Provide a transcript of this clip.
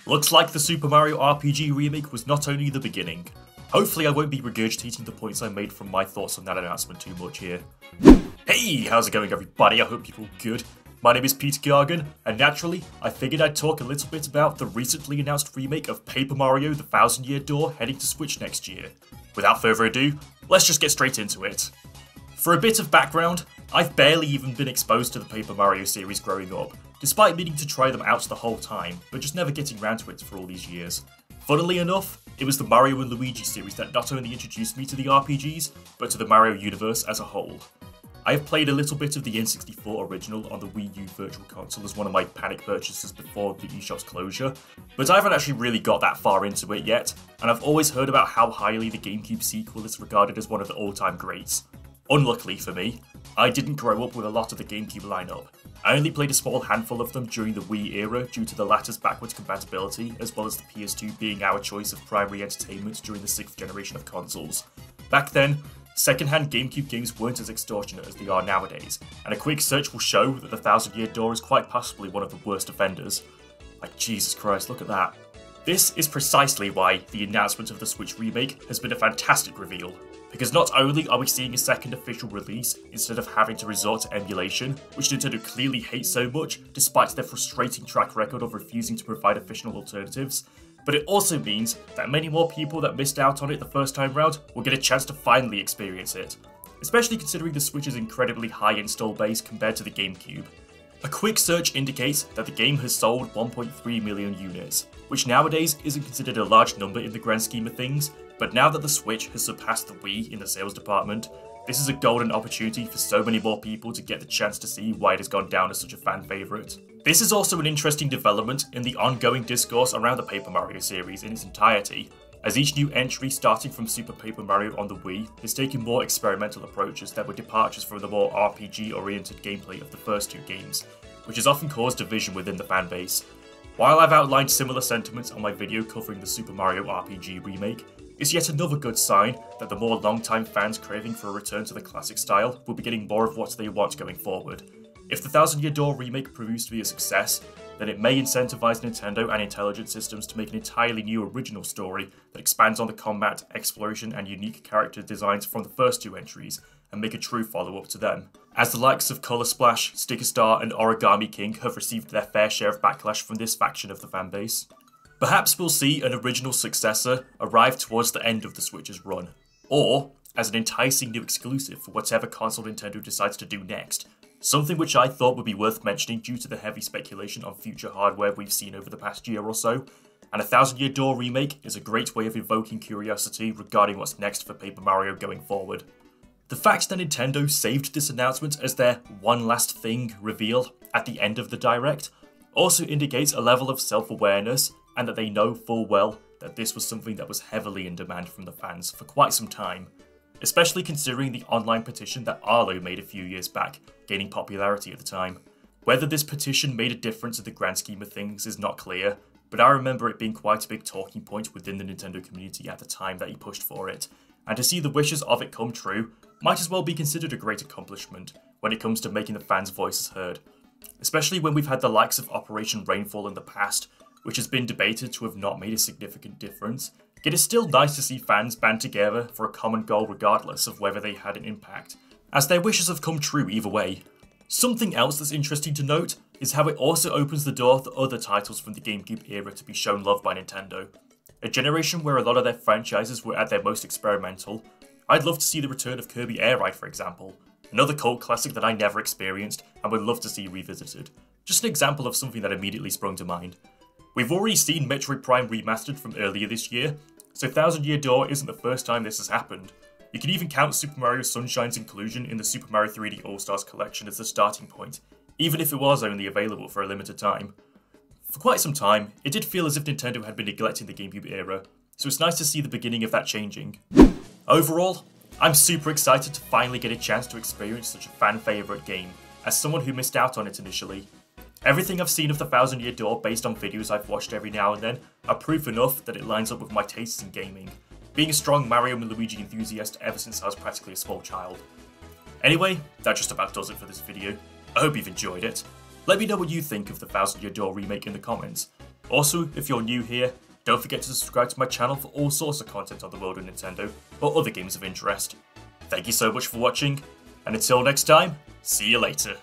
Looks like the Super Mario RPG remake was not only the beginning. Hopefully I won't be regurgitating the points I made from my thoughts on that announcement too much here. Hey, how's it going everybody? I hope you're all good. My name is Petalburg, and naturally, I figured I'd talk a little bit about the recently announced remake of Paper Mario: The Thousand Year Door heading to Switch next year. Without further ado, let's just get straight into it. For a bit of background, I've barely even been exposed to the Paper Mario series growing up, despite meaning to try them out the whole time, but just never getting around to it for all these years. Funnily enough, it was the Mario and Luigi series that not only introduced me to the RPGs, but to the Mario universe as a whole. I have played a little bit of the N64 original on the Wii U Virtual Console as one of my panic purchases before the eShop's closure, but I haven't actually really got that far into it yet, and I've always heard about how highly the GameCube sequel is regarded as one of the all-time greats. Unluckily for me, I didn't grow up with a lot of the GameCube lineup. I only played a small handful of them during the Wii era due to the latter's backwards compatibility, as well as the PS2 being our choice of primary entertainment during the 6th generation of consoles. Back then, second-hand GameCube games weren't as extortionate as they are nowadays, and a quick search will show that the Thousand Year Door is quite possibly one of the worst offenders. Like, Jesus Christ, look at that. This is precisely why the announcement of the Switch remake has been a fantastic reveal, because not only are we seeing a second official release instead of having to resort to emulation, which Nintendo clearly hates so much despite their frustrating track record of refusing to provide official alternatives, but it also means that many more people that missed out on it the first time round will get a chance to finally experience it, especially considering the Switch's incredibly high install base compared to the GameCube. A quick search indicates that the game has sold 1.3 million units, which nowadays isn't considered a large number in the grand scheme of things, but now that the Switch has surpassed the Wii in the sales department, this is a golden opportunity for so many more people to get the chance to see why it has gone down as such a fan favourite. This is also an interesting development in the ongoing discourse around the Paper Mario series in its entirety, as each new entry starting from Super Paper Mario on the Wii has taken more experimental approaches that were departures from the more RPG-oriented gameplay of the first two games, which has often caused division within the fanbase. While I've outlined similar sentiments on my video covering the Super Mario RPG remake, it's yet another good sign that the more long-time fans craving for a return to the classic style will be getting more of what they want going forward. If the Thousand Year Door remake proves to be a success, then it may incentivize Nintendo and Intelligent Systems to make an entirely new original story that expands on the combat, exploration, and unique character designs from the first two entries, and make a true follow-up to them. As the likes of Color Splash, Sticker Star, and Origami King have received their fair share of backlash from this faction of the fanbase. Perhaps we'll see an original successor arrive towards the end of the Switch's run, or as an enticing new exclusive for whatever console Nintendo decides to do next, something which I thought would be worth mentioning due to the heavy speculation on future hardware we've seen over the past year or so, and a Thousand Year Door remake is a great way of evoking curiosity regarding what's next for Paper Mario going forward. The fact that Nintendo saved this announcement as their one last thing reveal at the end of the Direct also indicates a level of self-awareness and that they know full well that this was something that was heavily in demand from the fans for quite some time, especially considering the online petition that Arlo made a few years back, gaining popularity at the time. Whether this petition made a difference in the grand scheme of things is not clear, but I remember it being quite a big talking point within the Nintendo community at the time that he pushed for it, and to see the wishes of it come true might as well be considered a great accomplishment when it comes to making the fans' voices heard, especially when we've had the likes of Operation Rainfall in the past, which has been debated to have not made a significant difference, yet it's still nice to see fans band together for a common goal regardless of whether they had an impact, as their wishes have come true either way. Something else that's interesting to note is how it also opens the door for other titles from the GameCube era to be shown love by Nintendo. A generation where a lot of their franchises were at their most experimental, I'd love to see the return of Kirby Air Ride for example, another cult classic that I never experienced and would love to see revisited. Just an example of something that immediately sprung to mind. We've already seen Metroid Prime Remastered from earlier this year, so Thousand Year Door isn't the first time this has happened. You can even count Super Mario Sunshine's inclusion in the Super Mario 3D All-Stars collection as the starting point, even if it was only available for a limited time. For quite some time, it did feel as if Nintendo had been neglecting the GameCube era, so it's nice to see the beginning of that changing. Overall, I'm super excited to finally get a chance to experience such a fan favourite game, as someone who missed out on it initially. Everything I've seen of the Thousand Year Door based on videos I've watched every now and then are proof enough that it lines up with my tastes in gaming, being a strong Mario and Luigi enthusiast ever since I was practically a small child. Anyway, that just about does it for this video. I hope you've enjoyed it. Let me know what you think of the Thousand Year Door remake in the comments. Also, if you're new here, don't forget to subscribe to my channel for all sorts of content on the world of Nintendo, or other games of interest. Thank you so much for watching, and until next time, see you later.